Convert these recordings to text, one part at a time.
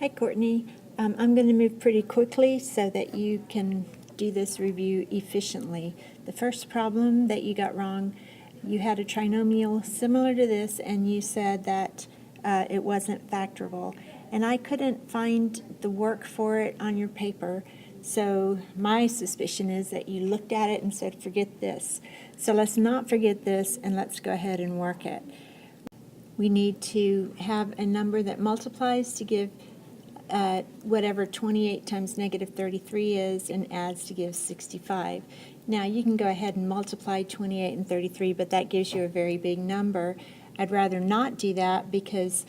Hi, Courtney. I'm going to move pretty quickly so that you can do this review efficiently. The first problem that you got wrong, you had a trinomial similar to this, and you said that it wasn't factorable. And I couldn't find the work for it on your paper, so my suspicion is that you looked at it and said, forget this. So let's not forget this, and let's go ahead and work it. We need to have a number that multiplies to give whatever 28 times negative 33 is and adds to give 65. Now you can go ahead and multiply 28 and 33, but that gives you a very big number. I'd rather not do that because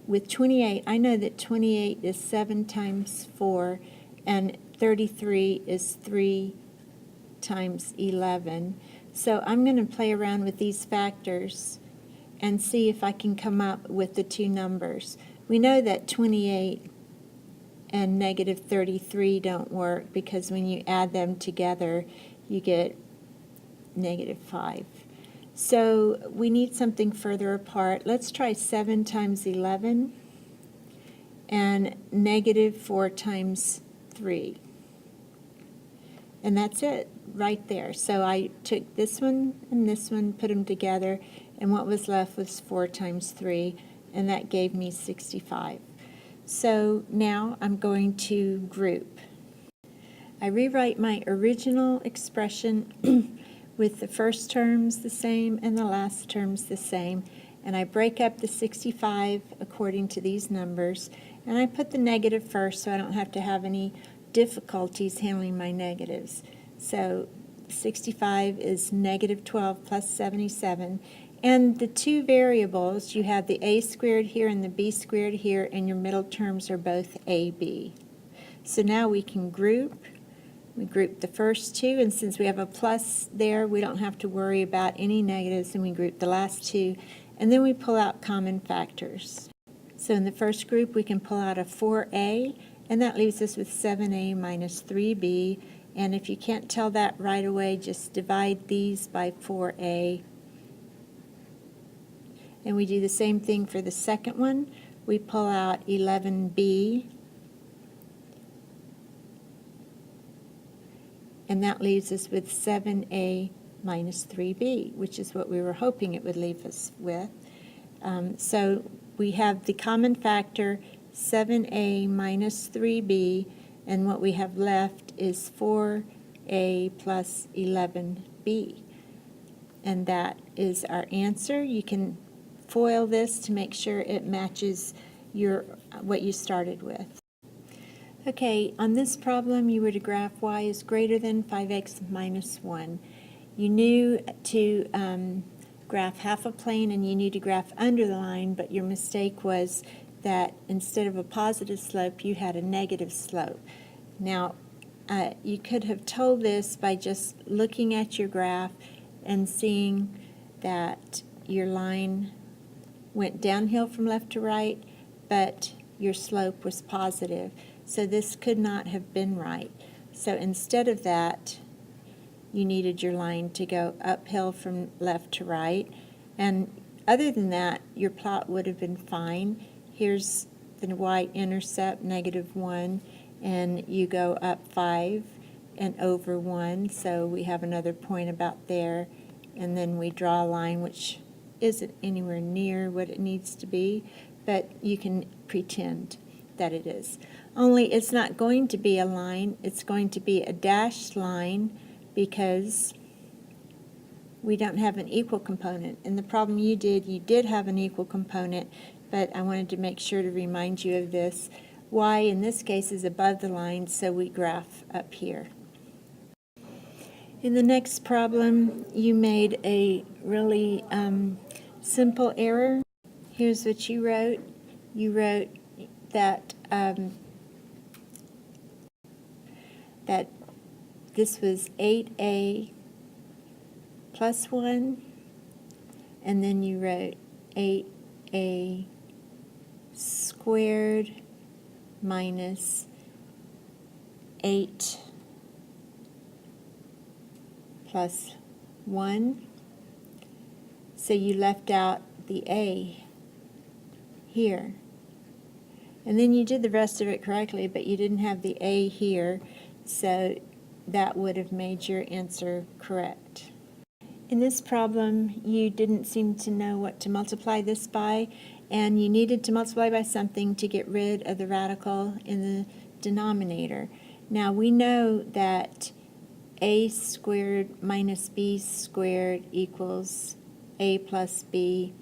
with 28, I know that 28 is 7 times 4 and 33 is 3 times 11. So I'm going to play around with these factors and see if I can come up with the two numbers. We know that 28 and negative 33 don't work because when you add them together, you get negative 5. So we need something further apart. Let's try 7 times 11 and negative 4 times 3. And that's it right there. So I took this one and this one, put them together, and what was left was 4 times 3, and that gave me 65. So now I'm going to group. I rewrite my original expression with the first terms the same and the last terms the same, and I break up the 65 according to these numbers, and I put the negative first so I don't have to have any difficulties handling my negatives. So 65 is negative 12 plus 77. And the two variables, you have the a squared here and the b squared here, and your middle terms are both ab. So now we can group. We group the first two, and since we have a plus there, we don't have to worry about any negatives, and we group the last two, and then we pull out common factors. So in the first group, we can pull out a 4a, and that leaves us with 7a minus 3b, and if you can't tell that right away, just divide these by 4a. And we do the same thing for the second one. We pull out 11b, and that leaves us with 7a minus 3b, which is what we were hoping it would leave us with. So we have the common factor 7a minus 3b, and what we have left is 4a plus 11b. And that is our answer. You can foil this to make sure it matches what you started with. Okay, on this problem you were to graph y is greater than 5x minus 1. You knew to graph half a plane and you knew to graph under the line, but your mistake was that instead of a positive slope you had a negative slope. Now you could have told this by just looking at your graph and seeing that your line went downhill from left to right, but your slope was positive. So this could not have been right. So instead of that, you needed your line to go uphill from left to right. And other than that, your plot would have been fine. Here's the y-intercept, negative 1, and you go up 5 and over 1, so we have another point about there. And then we draw a line which isn't anywhere near what it needs to be, but you can pretend that it is. Only it's not going to be a line, it's going to be a dashed line because we don't have an equal component. In the problem you did have an equal component, but I wanted to make sure to remind you of this. Y in this case is above the line, so we graph up here. In the next problem, you made a really simple error. Here's what you wrote. You wrote that that this was 8a plus 1, and then you wrote 8a squared minus 8 plus 1. So you left out the a here. And then you did the rest of it correctly, but you didn't have the a here, so that would have made your answer correct. In this problem, you didn't seem to know what to multiply this by, and you needed to multiply by something to get rid of the radical in the denominator. Now we know that a squared minus b squared equals a plus b,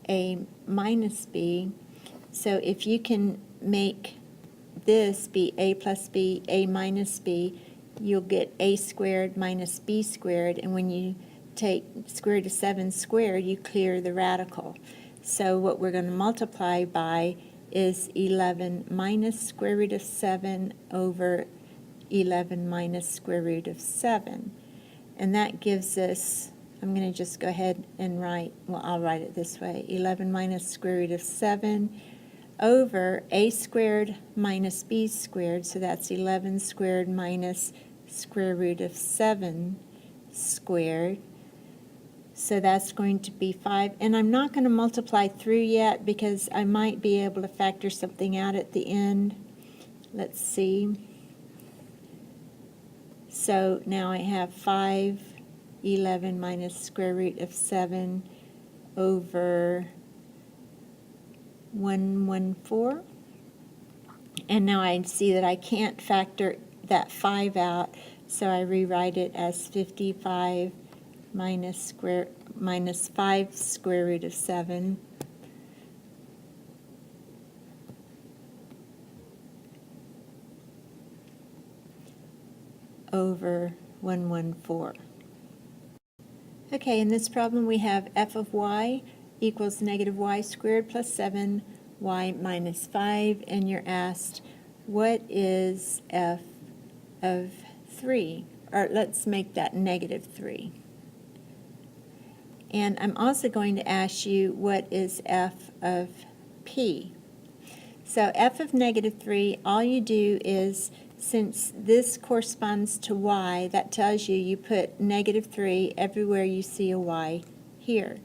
a minus b. So if you can make this be a plus b, a minus b, you'll get a squared minus b squared, and when you take square root of 7 squared, you clear the radical. So what we're going to multiply by is 11 minus square root of 7 over 11 minus square root of 7. And that gives us, I'm going to just go ahead and write, well, I'll write it this way, 11 minus square root of 7 over a squared minus b squared, so that's 11 squared minus square root of 7 squared. So that's going to be 5, and I'm not going to multiply through yet because I might be able to factor something out at the end. Let's see. So now I have 5, 11 minus square root of 7 over 114. And now I see that I can't factor that 5 out, so I rewrite it as 55 minus 5 square root of 7 over 114. Okay, in this problem we have f of y equals negative y squared plus 7y minus 5, and you're asked what is f of 3, or let's make that negative 3. And I'm also going to ask you what is f of p. So f of negative 3, all you do is, since this corresponds to y, that tells you you put negative 3 everywhere you see a y here.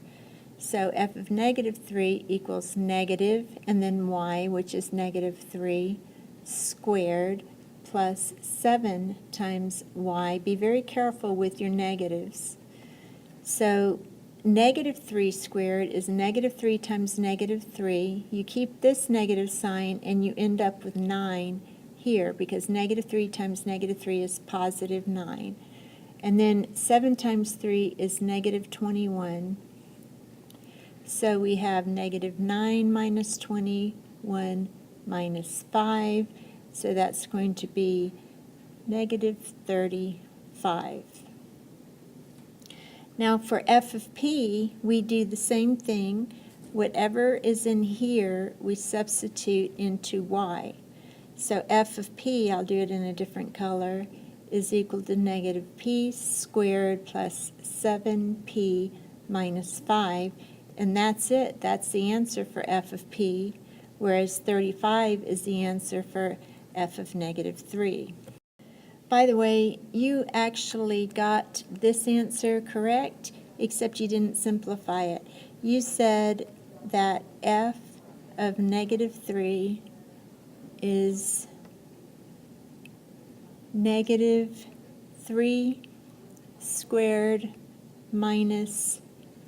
So f of negative 3 equals negative, and then y, which is negative 3, squared, plus 7 times y. Be very careful with your negatives. So negative 3 squared is negative 3 times negative 3. You keep this negative sign and you end up with 9 here, because negative 3 times negative 3 is positive 9. And then 7 times 3 is negative 21. So we have negative 9 minus 21 minus 5. So that's going to be negative 35. Now for f of p, we do the same thing. Whatever is in here, we substitute into y. So f of p, I'll do it in a different color, is equal to negative p squared plus 7p minus 5. And that's it. That's the answer for f of p, whereas 35 is the answer for f of negative 3. By the way, you actually got this answer correct, except you didn't simplify it. You said that f of negative 3 is negative 3 squared minus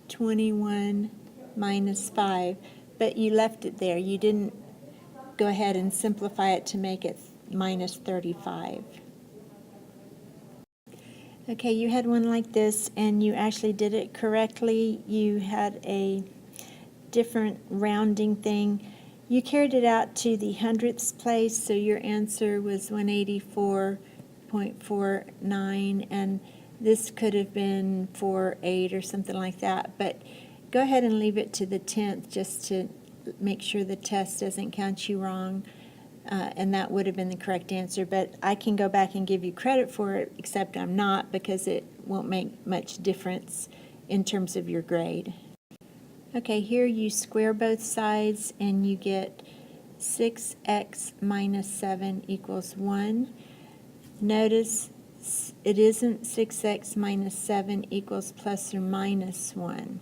21 minus 5, but you left it there. You didn't go ahead and simplify it to make it minus 35. Okay, you had one like this and you actually did it correctly. You had a different rounding thing. You carried it out to the hundredths place, so your answer was 184.49, and this could have been 48 or something like that, but go ahead and leave it to the 10th just to make sure the test doesn't count you wrong. And that would have been the correct answer, but I can go back and give you credit for it, except I'm not, because it won't make much difference in terms of your grade. Okay, here you square both sides and you get 6x minus 7 equals 1. Notice it isn't 6x minus 7 equals plus or minus 1.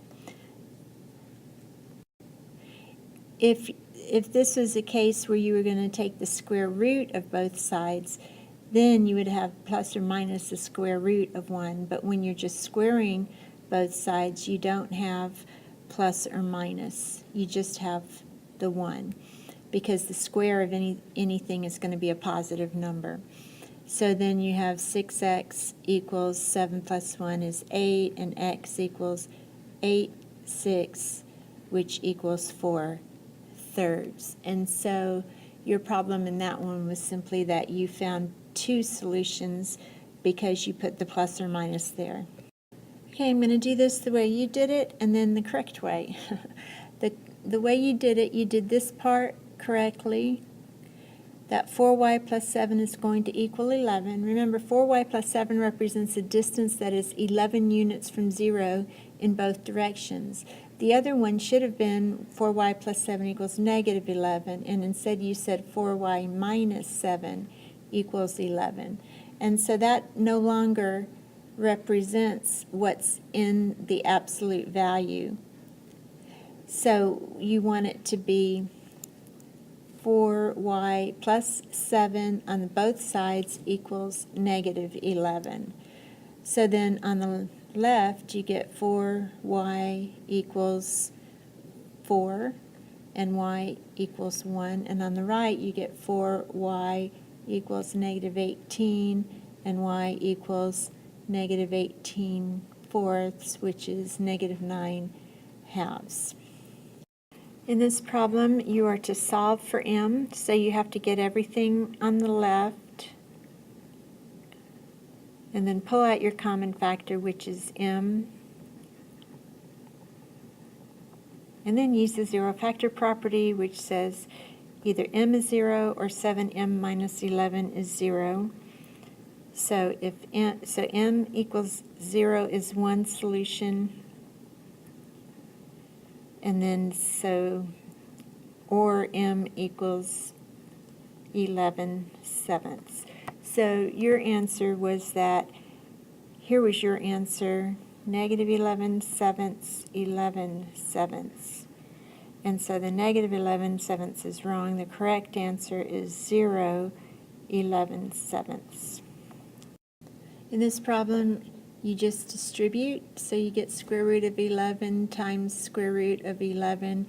If if this was a case where you were going to take the square root of both sides, then you would have plus or minus the square root of 1. But when you're just squaring both sides, you don't have plus or minus. You just have the 1, because the square of anything is going to be a positive number. So then you have 6x equals 7 plus 1 is 8, and x equals 8, 6, which equals 4/3. And so your problem in that one was simply that you found 2 solutions because you put the plus or minus there. Okay, I'm going to do this the way you did it and then the correct way. The way you did it, you did this part correctly. That 4y plus 7 is going to equal 11. Remember, 4y plus 7 represents a distance that is 11 units from 0 in both directions. The other one should have been 4y plus 7 equals negative 11, and instead you said 4y minus 7 equals 11. And so that no longer represents what's in the absolute value. So you want it to be 4y plus 7 on both sides equals negative 11. So then on the left you get 4y equals 4 and y equals 1, and on the right you get 4y equals negative 18 and y equals negative 18/4, which is negative 9/2. In this problem, you are to solve for m, so you have to get everything on the left, and then pull out your common factor, which is m, and then use the zero factor property, which says either m is 0 or 7m minus 11 is 0. So if m equals 0 is one solution, and then or m equals 11/7. So your answer was that, here was your answer, negative 11/7, 11/7. And so the negative 11/7 is wrong. The correct answer is 0 11/7. In this problem, you just distribute, so you get square root of 11 times square root of 11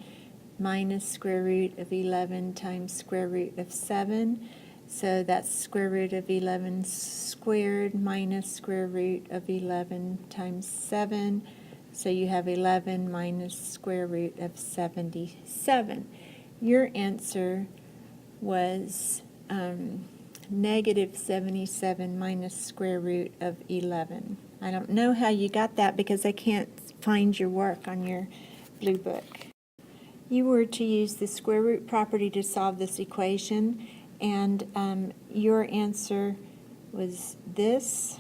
minus square root of 11 times square root of 7. So that's square root of 11 squared minus square root of 11 times 7. So you have 11 minus square root of 77. Your answer was negative 77 minus square root of 11. I don't know how you got that because I can't find your work on your blue book. You were to use the square root property to solve this equation, and your answer was this.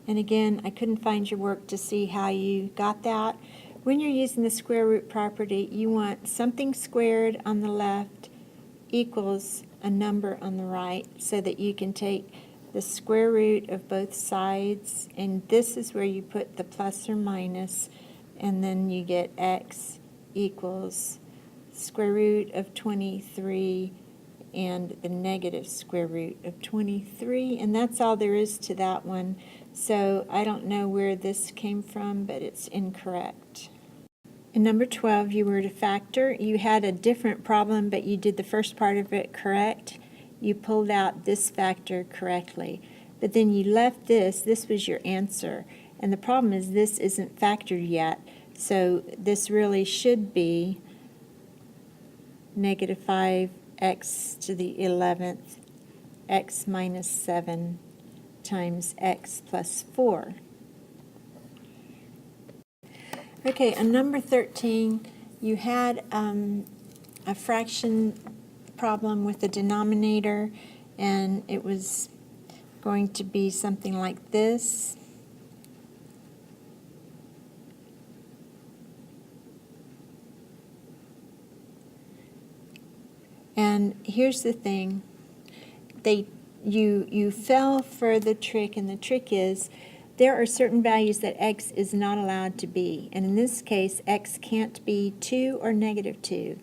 And again, I couldn't find your work to see how you got that. When you're using the square root property, you want something squared on the left equals a number on the right, so that you can take the square root of both sides, and this is where you put the plus or minus, and then you get x equals square root of 23 and the negative square root of 23, and that's all there is to that one. So I don't know where this came from, but it's incorrect. In number 12, you were to factor. You had a different problem, but you did the first part of it correct. You pulled out this factor correctly. But then you left this was your answer. And the problem is this isn't factored yet. So this really should be negative 5x to the 11th, x minus 7 times x plus 4. Okay, on number 13, you had a fraction problem with the denominator, and it was going to be something like this. And here's the thing, you fell for the trick, and the trick is there are certain values that x is not allowed to be, and in this case x can't be 2 or negative 2.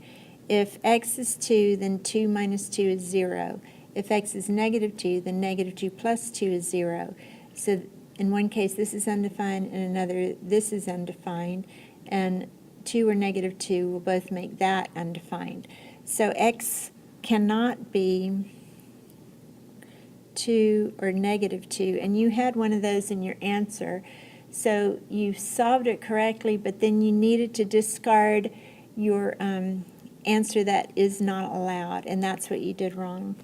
If x is 2, then 2 minus 2 is 0. If x is negative 2, then negative 2 plus 2 is 0. So in one case, this is undefined, in another, this is undefined, and 2 or negative 2 will both make that undefined. So x cannot be 2 or negative 2, and you had one of those in your answer. So you solved it correctly, but then you needed to discard your answer that is not allowed, and that's what you did wrong.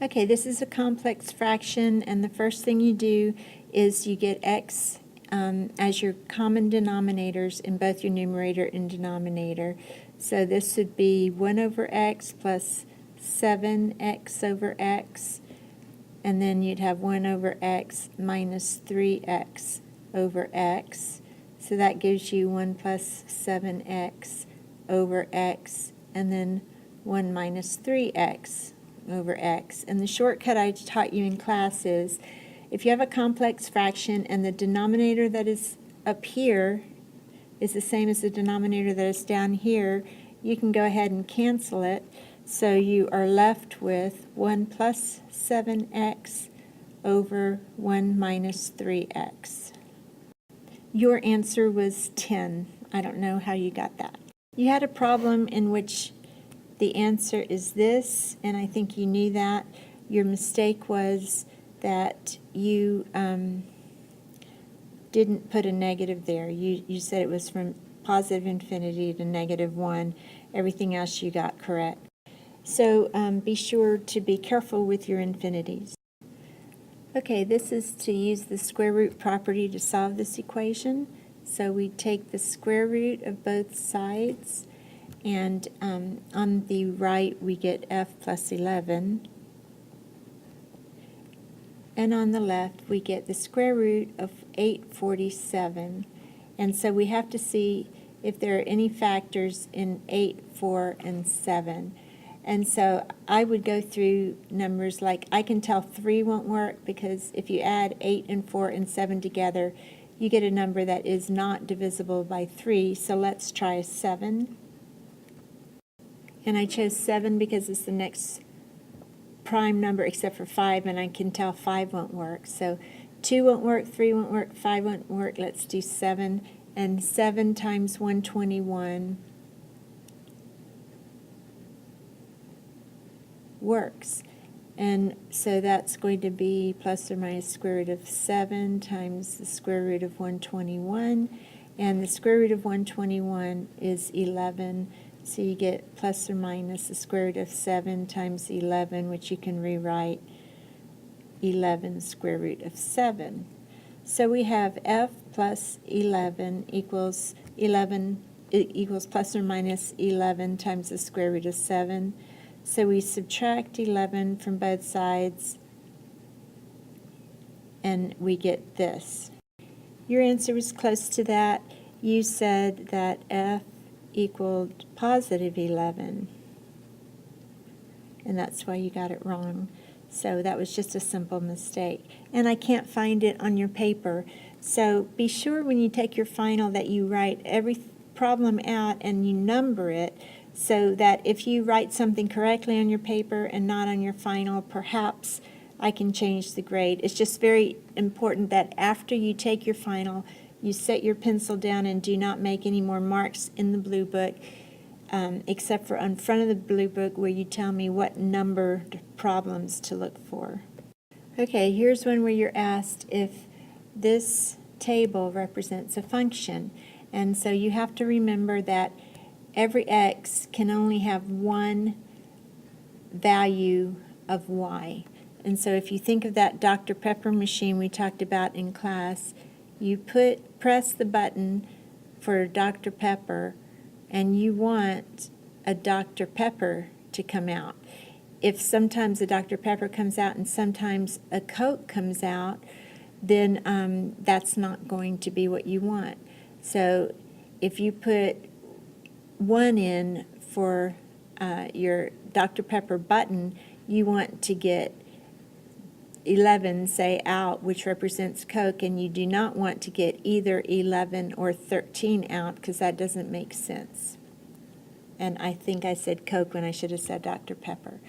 Okay, this is a complex fraction, and the first thing you do is you get x as your common denominators in both your numerator and denominator. So this would be 1 over x plus 7x over x, and then you'd have 1 over x minus 3x over x. So that gives you 1 plus 7x over x, and then 1 minus 3x over x. And the shortcut I taught you in class is, if you have a complex fraction and the denominator that is up here is the same as the denominator that is down here, you can go ahead and cancel it. So you are left with 1 plus 7x over 1 minus 3x. Your answer was 10. I don't know how you got that. You had a problem in which the answer is this, and I think you knew that. Your mistake was that you didn't put a negative there. You said it was from positive infinity to negative 1. Everything else you got correct. So be sure to be careful with your infinities. Okay, this is to use the square root property to solve this equation. So we take the square root of both sides, and on the right we get f plus 11. And on the left we get the square root of 847. And so we have to see if there are any factors in 8, 4, and 7. And so I would go through numbers like, I can tell 3 won't work because if you add 8 and 4 and 7 together, you get a number that is not divisible by 3. So let's try a 7. And I chose 7 because it's the next prime number except for 5, and I can tell 5 won't work. So 2 won't work, 3 won't work, 5 won't work. Let's do 7. And 7 times 121 works. And so that's going to be plus or minus square root of 7 times the square root of 121. And the square root of 121 is 11. So you get plus or minus the square root of 7 times 11, which you can rewrite 11 square root of 7. So we have f plus 11 equals plus or minus 11 times the square root of 7. So we subtract 11 from both sides, and we get this. Your answer was close to that. You said that f equaled positive 11, and that's why you got it wrong. So that was just a simple mistake. And I can't find it on your paper. So be sure when you take your final that you write every problem out and you number it, so that if you write something correctly on your paper and not on your final, perhaps I can change the grade. It's just very important that after you take your final, you set your pencil down and do not make any more marks in the blue book, except for on front of the blue book where you tell me what numbered problems to look for. Okay, here's one where you're asked if this table represents a function. And so you have to remember that every x can only have one value of y. And so if you think of that Dr. Pepper machine we talked about in class, you press the button for Dr. Pepper, and you want a Dr. Pepper to come out. If sometimes a Dr. Pepper comes out and sometimes a Coke comes out, then that's not going to be what you want. So if you put 1 in for your Dr. Pepper button, you want to get 11, say, out, which represents Coke, and you do not want to get either 11 or 13 out because that doesn't make sense. And I think I said Coke when I should have said Dr. Pepper.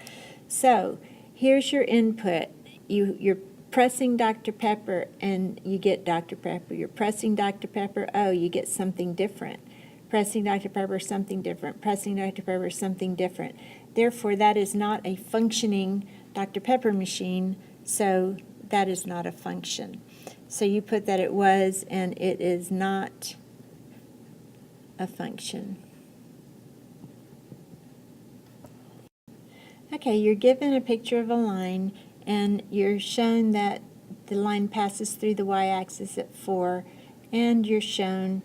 So here's your input. You're pressing Dr. Pepper and you get Dr. Pepper. You're pressing Dr. Pepper, oh, you get something different. Pressing Dr. Pepper, something different. Pressing Dr. Pepper, something different. Therefore, that is not a functioning Dr. Pepper machine, so that is not a function. So you put that it was, and it is not a function. Okay, you're given a picture of a line, and you're shown that the line passes through the y-axis at 4, and you're shown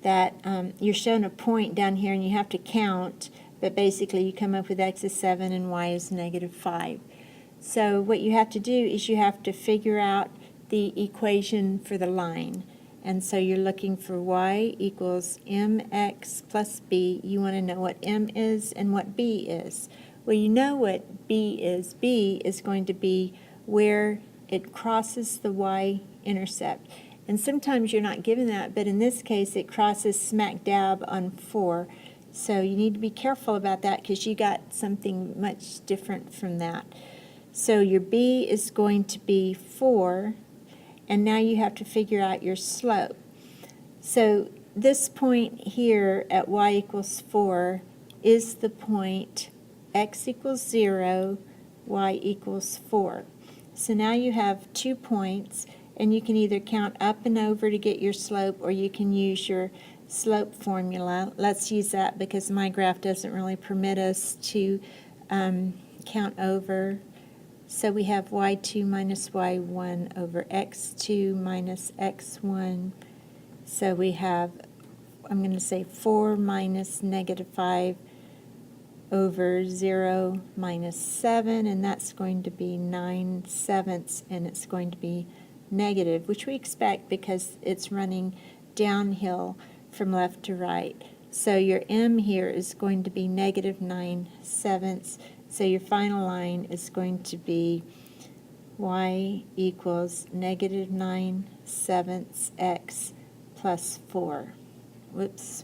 that you're shown a point down here, and you have to count, but basically you come up with x is 7 and y is -5. So what you have to do is you have to figure out the equation for the line. And so you're looking for y equals mx plus b. You want to know what m is and what b is. Well, you know what b is. B is going to be where it crosses the y-intercept. And sometimes you're not given that, but in this case it crosses smack dab on 4. So you need to be careful about that because you got something much different from that. So your b is going to be 4, and now you have to figure out your slope. So this point here at y equals 4 is the point x equals 0, y equals 4. So now you have 2 points, and you can either count up and over to get your slope, or you can use your slope formula. Let's use that because my graph doesn't really permit us to count over. So we have y2 minus y1 over x2 minus x1. So we have, I'm going to say 4 minus -5 over 0 minus 7, and that's going to be 9/7, and it's going to be negative, which we expect because it's running downhill from left to right. So your m here is going to be -9/7. So your final line is going to be y equals -9/7 x plus 4. Whoops.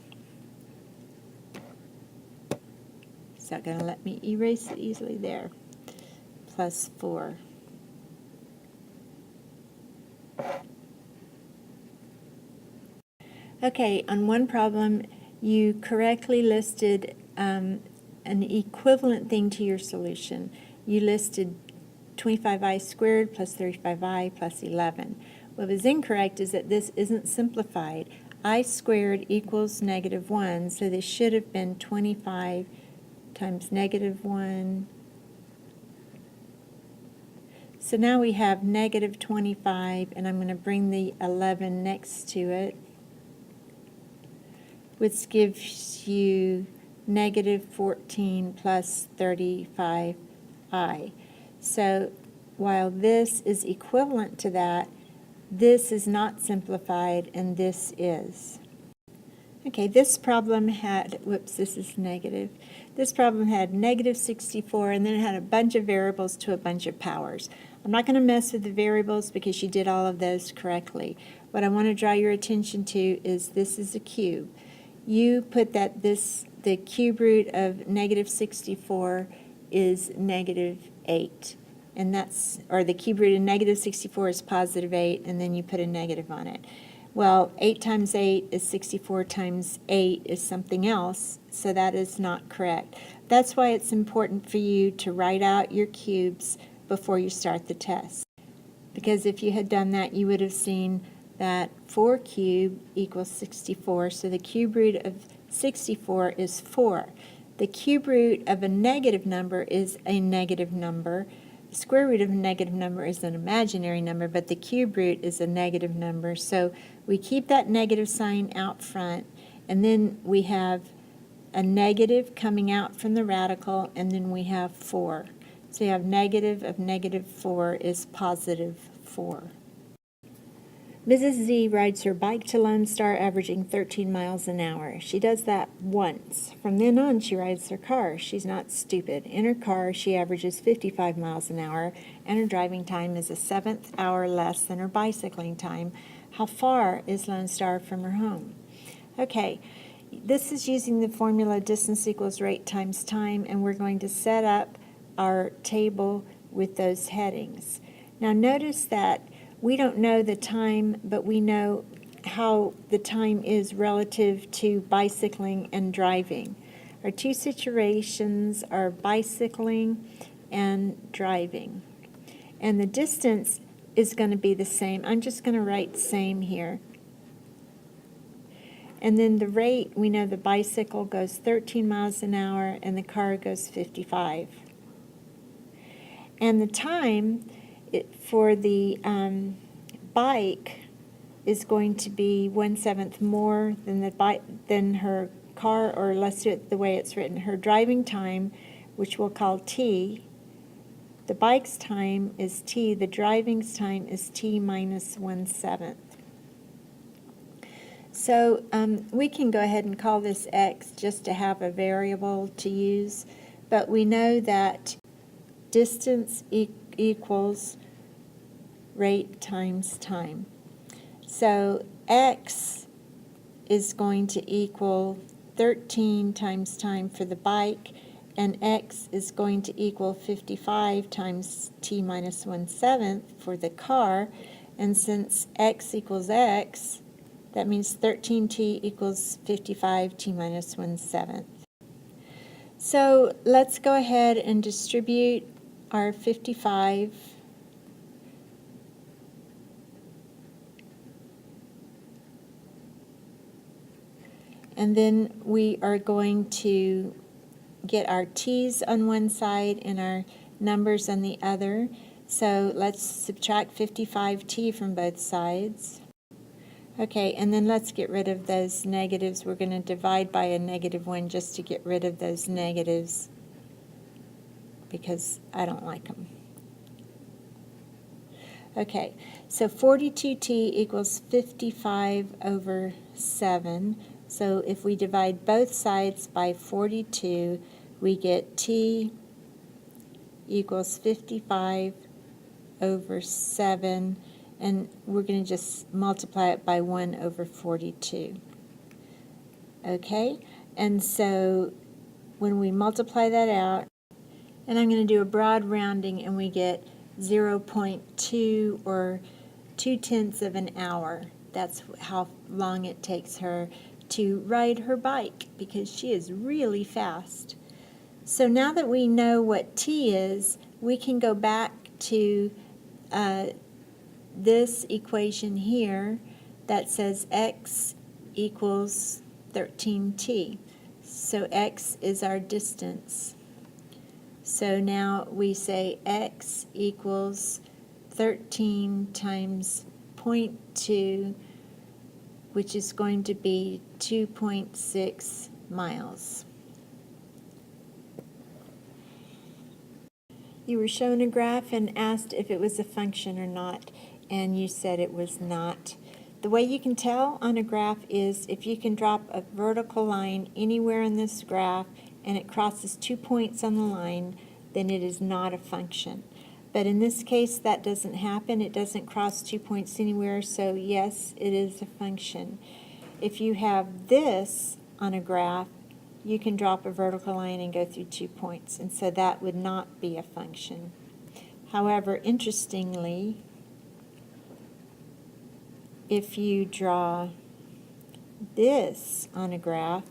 It's not going to let me erase it easily there. Plus 4. Okay, on one problem, you correctly listed an equivalent thing to your solution. You listed 25i squared plus 35i plus 11. What was incorrect is that this isn't simplified. I squared equals -1, so this should have been 25 times -1. So now we have -25, and I'm going to bring the 11 next to it, which gives you -14 plus 35i. So while this is equivalent to that, this is not simplified, and this is. Okay, this problem had, whoops, this is negative. This problem had -64, and then it had a bunch of variables to a bunch of powers. I'm not going to mess with the variables because you did all of those correctly. What I want to draw your attention to is this is a cube. You put that the cube root of -64 is -8. And that's, or the cube root of -64 is +8, and then you put a negative on it. Well, 8 times 8 is 64 times 8 is something else, so that is not correct. That's why it's important for you to write out your cubes before you start the test. Because if you had done that, you would have seen that 4 cubed equals 64, so the cube root of 64 is 4. The cube root of a negative number is a negative number. The square root of a negative number is an imaginary number, but the cube root is a negative number. So we keep that negative sign out front, and then we have a negative coming out from the radical, and then we have 4. So you have negative of -4 is +4. Mrs. Z rides her bike to Lone Star averaging 13 miles an hour. She does that once. From then on, she rides her car. She's not stupid. In her car, she averages 55 miles an hour, and her driving time is a 1/7 hour less than her bicycling time. How far is Lone Star from her home? Okay, this is using the formula distance equals rate times time, and we're going to set up our table with those headings. Now notice that we don't know the time, but we know how the time is relative to bicycling and driving. Our two situations are bicycling and driving. And the distance is going to be the same. I'm just going to write same here. And then the rate, we know the bicycle goes 13 miles an hour and the car goes 55. And the time for the bike is going to be 1/7 more than her car, or let's do it the way it's written. Her driving time, which we'll call T. The bike's time is T. The driving's time is T minus 1/7. So we can go ahead and call this X just to have a variable to use, but we know that distance equals rate times time. So X is going to equal 13 times time for the bike, and X is going to equal 55 times T minus 1/7 for the car. And since X equals X, that means 13T equals 55 T minus 1/7. So let's go ahead and distribute our 55. And then we are going to get our T's on one side and our numbers on the other. So let's subtract 55T from both sides. Okay, and then let's get rid of those negatives. We're going to divide by a -1 just to get rid of those negatives because I don't like them. Okay, so 42T equals 55 over 7. So if we divide both sides by 42, we get T equals 55 over 7. And we're going to just multiply it by 1 over 42. Okay, and so when we multiply that out, and I'm going to do a broad rounding, and we get 0.2 or 2/10 of an hour. That's how long it takes her to ride her bike, because she is really fast. So now that we know what T is, we can go back to this equation here that says X equals 13T. So X is our distance. So now we say X equals 13 times 0.2, which is going to be 2.6 miles. You were shown a graph and asked if it was a function or not, and you said it was not. The way you can tell on a graph is if you can drop a vertical line anywhere in this graph and it crosses 2 points on the line, then it is not a function. But in this case, that doesn't happen. It doesn't cross 2 points anywhere, so yes, it is a function. If you have this on a graph, you can drop a vertical line and go through 2 points, and so that would not be a function. However, interestingly, if you draw this on a graph,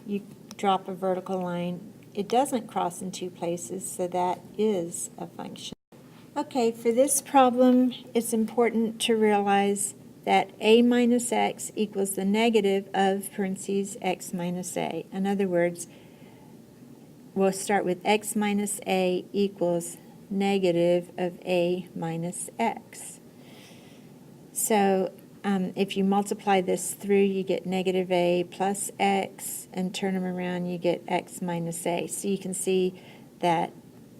you drop a vertical line, it doesn't cross in 2 places, so that is a function. Okay, for this problem, it's important to realize that a minus x equals the negative of parentheses x minus a. In other words, we'll start with x minus a equals negative of a minus x. So if you multiply this through, you get negative a plus x, and turn them around, you get x minus a. So you can see that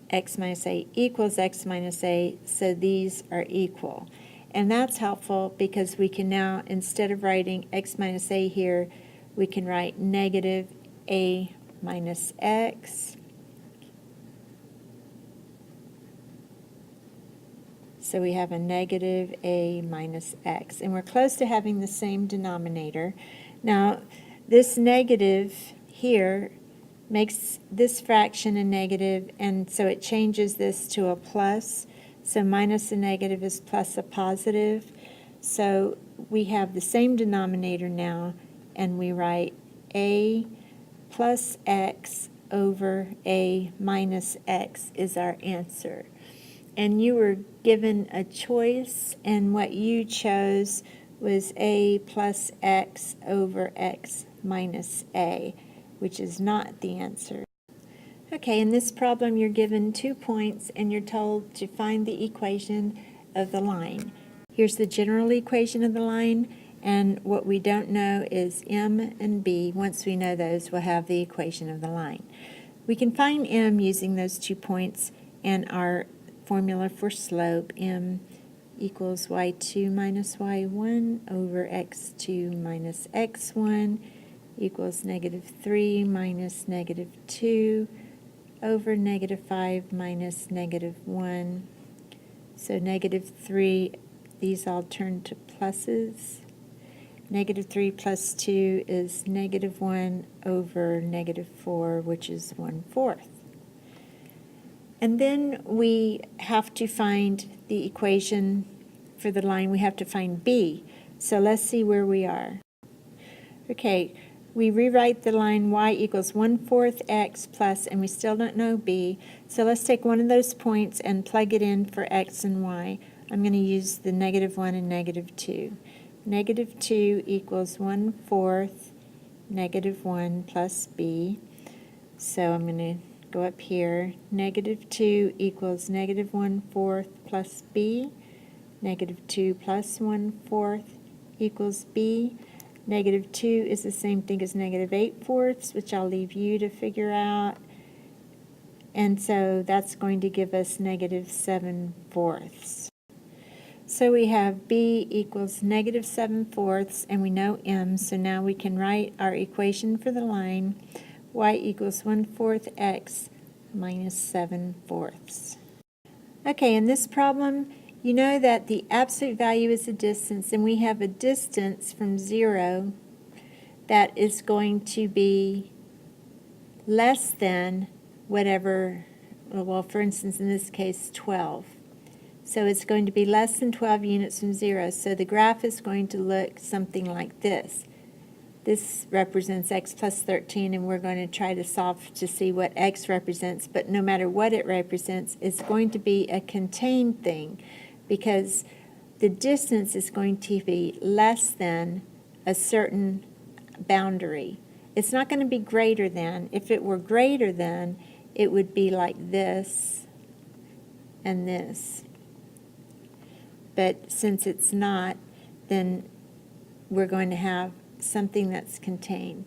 x minus a equals x minus a, so these are equal. And that's helpful because we can now, instead of writing x minus a here, we can write negative a minus x. So we have a negative a minus x, and we're close to having the same denominator. Now, this negative here makes this fraction a negative, and so it changes this to a plus. So minus a negative is plus a positive. So we have the same denominator now, and we write a plus x over a minus x is our answer. And you were given a choice, and what you chose was a plus x over x minus a, which is not the answer. Okay, in this problem you're given 2 points and you're told to find the equation of the line. Here's the general equation of the line, and what we don't know is m and b. Once we know those, we'll have the equation of the line. We can find m using those 2 points and our formula for slope. M equals y2 minus y1 over x2 minus x1 equals negative 3 minus negative 2 over negative 5 minus negative 1. So negative 3, these all turn to pluses. Negative 3 plus 2 is negative 1 over negative 4, which is 1/4. And then we have to find the equation for the line. We have to find b. So let's see where we are. Okay, we rewrite the line y equals 1/4 x plus, and we still don't know b. So let's take one of those points and plug it in for x and y. I'm going to use the negative 1 and negative 2. Negative 2 equals 1/4 negative 1 plus b. So I'm going to go up here. Negative 2 equals negative 1/4 plus b. Negative 2 plus 1/4 equals b. Negative 2 is the same thing as negative 8/4, which I'll leave you to figure out. And so that's going to give us negative 7/4. So we have b equals negative 7/4, and we know m, so now we can write our equation for the line. Y equals 1/4 x minus 7/4. Okay, in this problem, you know that the absolute value is a distance, and we have a distance from 0 that is going to be less than whatever, well, for instance, in this case, 12. So it's going to be less than 12 units from 0. So the graph is going to look something like this. This represents x plus 13, and we're going to try to solve to see what x represents. But no matter what it represents, it's going to be a contained thing, because the distance is going to be less than a certain boundary. It's not going to be greater than. If it were greater than, it would be like this and this. But since it's not, then we're going to have something that's contained.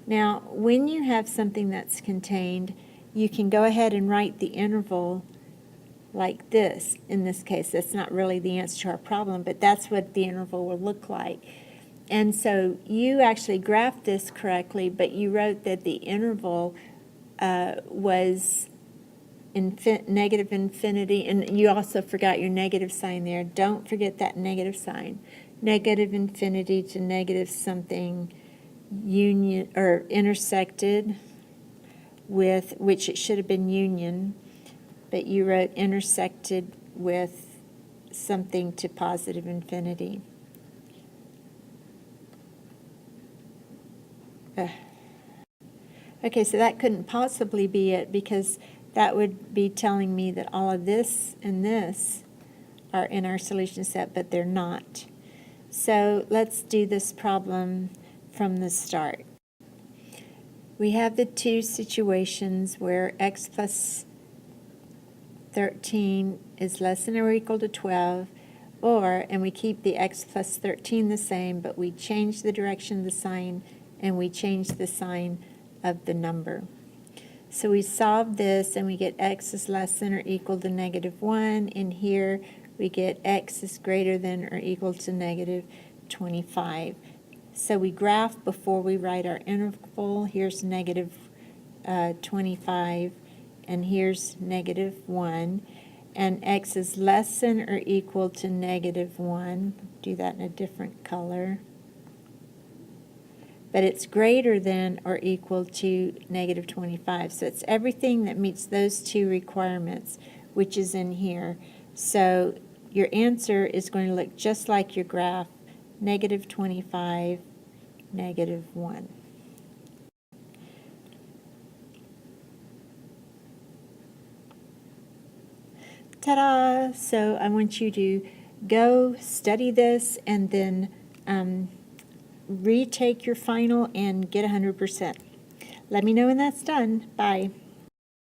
Now, when you have something that's contained, you can go ahead and write the interval like this. In this case, that's not really the answer to our problem, but that's what the interval will look like. And so you actually graphed this correctly, but you wrote that the interval was negative infinity, and you also forgot your negative sign there. Don't forget that negative sign. Negative infinity to negative something union or intersected with, which it should have been union, but you wrote intersected with something to positive infinity. Okay, so that couldn't possibly be it, because that would be telling me that all of this and this are in our solution set, but they're not. So let's do this problem from the start. We have the two situations where x plus 13 is less than or equal to 12, and we keep the x plus 13 the same, but we change the direction of the sign and we change the sign of the number. So we solve this and we get x is less than or equal to negative 1, and here we get x is greater than or equal to negative 25. So we graph before we write our interval. Here's negative 25, and here's negative 1, and x is less than or equal to negative 1. Do that in a different color. but it's greater than or equal to negative 25. So it's everything that meets those two requirements, which is in here. So your answer is going to look just like your graph, negative 25, negative 1. Ta-da! So I want you to go study this and then retake your final and get 100%. Let me know when that's done. Bye.